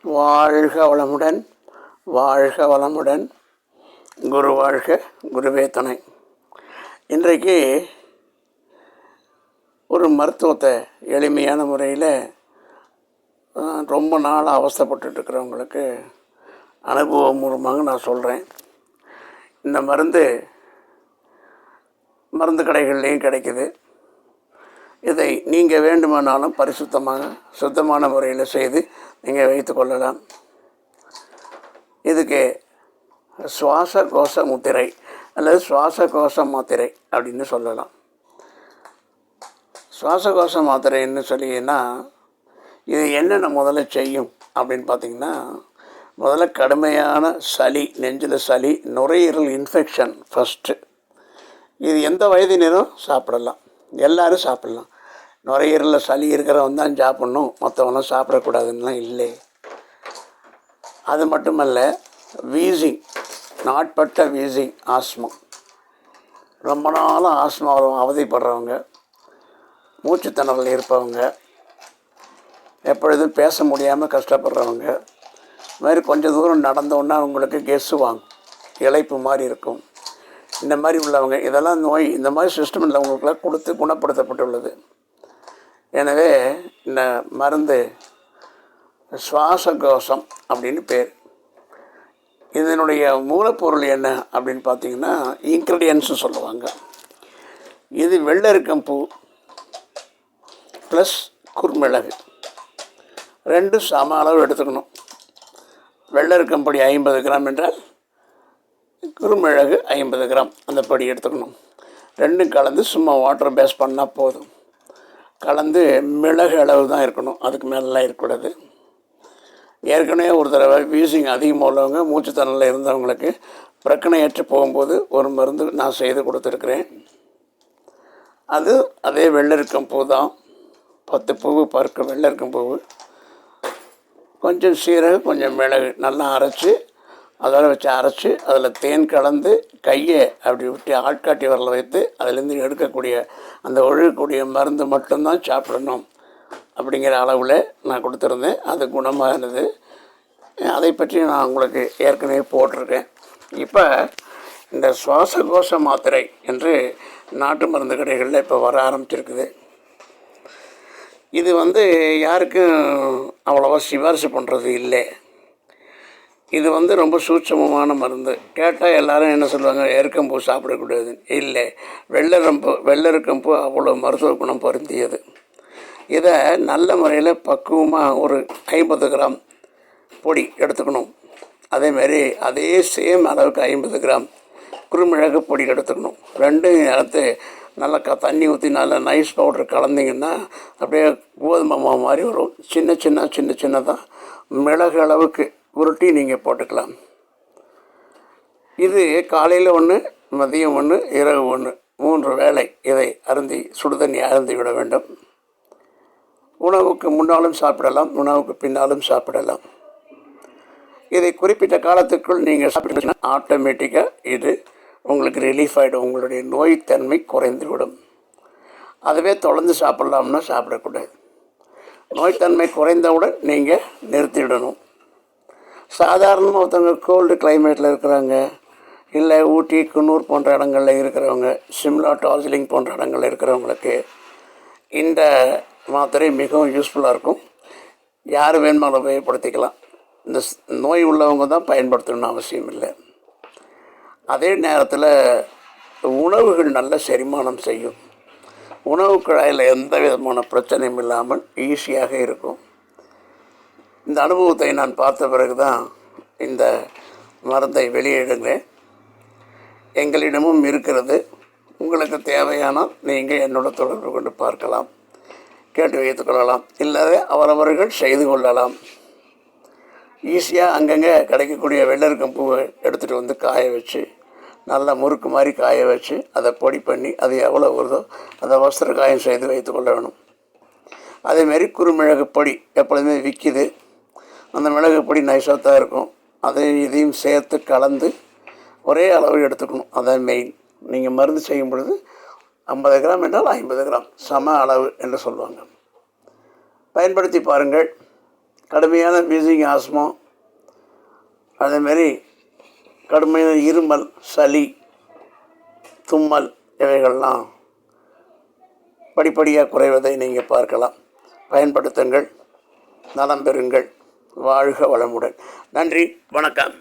வாழ்க வளமுடன், வாழ்க வளமுடன். குரு வாழ்க, குருவே துணை. இன்றைக்கு ஒரு மருத்துவத்தை எளிமையான முறையில் ரொம்ப நாள் அவஸ்தைப்பட்டுருக்கிறவங்களுக்கு அனுபவபூர்வமாக நான் சொல்கிறேன். இந்த மருந்து கடைகள்லேயும் கிடைக்குது. இதை நீங்கள் வேண்டுமானாலும் சுத்தமான முறையில் செய்து நீங்கள் வைத்து கொள்ளலாம். இதுக்கு சுவாசகோச முத்திரை அல்லது சுவாசகோச மாத்திரை அப்படின்னு சொல்லலாம். சுவாசகோச மாத்திரைன்னு சொல்லிங்கன்னா இது என்னென்ன முதல்ல செய்யும் அப்படின்னு பார்த்திங்கன்னா, முதல்ல கடுமையான சளி, நெஞ்சில் சளி, நுரையீரல் இன்ஃபெக்ஷன் ஃபஸ்ட்டு. இது எந்த வயதினரும் சாப்பிடலாம், எல்லோரும் சாப்பிட்லாம். நுரையீரலில் சளி இருக்கிறவன் தான் சாப்பிட்ணும், மற்றவங்களாம் சாப்பிடக்கூடாதுன்னெலாம் இல்லை. அது மட்டுமல்ல, வீசிங், நாட்பட்ட வீசிங், ஆஸ்மா, ரொம்ப நாளும் ஆஸ்மாவில் அவதிப்படுறவங்க, மூச்சுத்திணறல் இருப்பவங்க, எப்பொழுதும் பேச முடியாமல் கஷ்டப்படுறவங்க, இது மாதிரி கொஞ்சம் தூரம் நடந்தோன்னா அவங்களுக்கு கெஸ்ஸு வாங்கும், இளைப்பு மாதிரி இருக்கும். இந்த மாதிரி உள்ளவங்க இதெல்லாம் நோய், இந்த மாதிரி சிஸ்டம் உள்ளவங்களுக்கெல்லாம் கொடுத்து குணப்படுத்தப்பட்டுள்ளது. எனவே இந்த மருந்து சுவாசகோசம் அப்படின்னு பேர். இதனுடைய மூலப்பொருள் என்ன அப்படின்னு பார்த்திங்கன்னா, இன்க்ரீடியன்ட்ஸு சொல்லுவாங்க. இது வெள்ளரிக்கம்பூ ப்ளஸ் குறுமிளகு ரெண்டும் சம அளவு எடுத்துக்கணும். வெள்ளரிக்கம்பொடி 50 கிராம் என்றால் குறுமிளகு 50 கிராம் அந்த பொடி எடுத்துக்கணும். ரெண்டும் கலந்து சும்மா வாட்டர் பேஸ் பண்ணால் போதும். கலந்து மிளகு அளவு தான் இருக்கணும், அதுக்கு மேலெலாம் இருக்கக்கூடாது. ஏற்கனவே ஒரு தடவை வீசிங் அதிகமாக உள்ளவங்க, மூச்சுத்திணறலில் இருந்தவங்களுக்கு பிரச்சனையற்று போகும்போது ஒரு மருந்து நான் செய்து கொடுத்துருக்குறேன். அதே வெள்ளரிக்கம்பூ தான், 10 பூவு பருக்கு வெள்ளரிக்கம்பூ, கொஞ்சம் சீரகம், கொஞ்சம் மிளகு நல்லா அரைச்சி, அதோட வச்சு அரைச்சி அதில் தேன் கலந்து கையை அப்படி விட்டு ஆட்காட்டி வரல வைத்து அதிலேருந்து எடுக்கக்கூடிய அந்த ஒழுகக்கூடிய மருந்து மட்டும்தான் சாப்பிடணும் அப்படிங்கிற அளவில் நான் கொடுத்துருந்தேன். அது குணமானது. அதை பற்றி நான் உங்களுக்கு ஏற்கனவே போட்டிருக்கேன். இப்போ இந்த சுவாசகோச மாத்திரை என்று நாட்டு மருந்து கடைகளில் இப்போ வர ஆரம்பிச்சிருக்குது. இது யாருக்கும் அவ்வளோவா சிபாரிசு பண்ணுறது இல்லை. இது ரொம்ப சூட்சமமான மருந்து. கேட்டால் எல்லோரும் என்ன சொல்லுவாங்க, எருக்கம்பூ சாப்பிடக்கூடாது. இல்லை, வெள்ளரிக்கம்பூ அவ்வளோ மருத்துவ குணம் பொருந்தியது. இதை நல்ல முறையில் பக்குவமாக ஒரு 50 கிராம் பொடி எடுத்துக்கணும். அதேமாரி அதே சேம் அளவுக்கு 50 கிராம் குறுமிளகு பொடி எடுத்துக்கணும். ரெண்டும் எடுத்து நல்லா தண்ணி ஊற்றி நல்லா நைஸ் பவுடர் கலந்திங்கன்னா அப்படியே கோதுமை மாவு மாதிரி வரும். சின்னதாக மிளகு அளவுக்கு உருட்டி நீங்கள் போட்டுக்கலாம். இது காலையில் 1, மதியம் 1, இரவு 1, 3 வேளை இதை சுடுதண்ணி அருந்தி விட வேண்டும். உணவுக்கு முன்னாலும் சாப்பிடலாம், உணவுக்கு பின்னாலும் சாப்பிடலாம். இதை குறிப்பிட்ட காலத்துக்குள் நீங்கள் சாப்பிட்டீங்கன்னா ஆட்டோமேட்டிக்காக இது உங்களுக்கு ரிலீஃப் ஆகிடும். உங்களுடைய நோய்த்தன்மை குறைந்துவிடும். அதுவே தொடர்ந்து சாப்பிட்லாம்னா சாப்பிடக்கூடாது. நோய்த்தன்மை குறைந்தவுடன் நீங்கள் நிறுத்திவிடணும். சாதாரணமாக ஒருத்தவங்க கோல்டு கிளைமேட்டில் இருக்கிறாங்க, இல்லை ஊட்டி, குன்னூர் போன்ற இடங்களில் இருக்கிறவங்க, சிம்லா, டார்ஜிலிங் போன்ற இடங்களில் இருக்கிறவங்களுக்கு இந்த மாத்திரை மிகவும் யூஸ்ஃபுல்லாக இருக்கும். யார் வேணுமாலும் உபயோகப்படுத்திக்கலாம். இந்த நோய் உள்ளவங்க தான் பயன்படுத்தணும்னு அவசியம் இல்லை. அதே நேரத்தில் உணவுகள் நல்ல செரிமானம் செய்யும். உணவு குழாயில் எந்த விதமான பிரச்சனையும் இல்லாமல் ஈஸியாக இருக்கும். இந்த அனுபவத்தை நான் பார்த்த பிறகு தான் இந்த மருந்தை வெளியிடுகிறேன். எங்களிடமும் இருக்கிறது. உங்களுக்கு தேவையானால் நீங்கள் என்னோட தொடர்பு கொண்டு பார்க்கலாம், கேட்டு வைத்து கொள்ளலாம். இல்லாத அவரவர்கள் செய்து கொள்ளலாம். ஈஸியாக அங்கங்கே கிடைக்கக்கூடிய வெள்ளரிக்கம்பூவை எடுத்துகிட்டு காய வச்சு, நல்லா முறுக்கு மாதிரி காய வச்சு, அதை பொடி பண்ணி, அது எவ்வளோ வருதோ அதை வஸ்திர காயம் செய்து வைத்து கொள்ள வேணும். அதேமாரி குறுமிளகு பொடி எப்பொழுதுமே விற்கிது. அந்த மிளகு பொடி நைஸாக தான் இருக்கும். இதையும் சேர்த்து கலந்து ஒரே அளவு எடுத்துக்கணும். அதான் மெயின். நீங்கள் மருந்து செய்யும் பொழுது 50 கிராம் என்றால் 50 கிராம் சம அளவு என்று சொல்லுவாங்க. பயன்படுத்தி பாருங்கள். கடுமையான வீசிங், ஆஸ்மா, அதேமாரி கடுமையான இருமல், சளி, தும்மல் இவைகள்லாம் படிப்படியாக குறைவதை நீங்கள் பார்க்கலாம். பயன்படுத்துங்கள், நலம் பெறுங்கள். வாழ்க வளமுடன். நன்றி, வணக்கம்.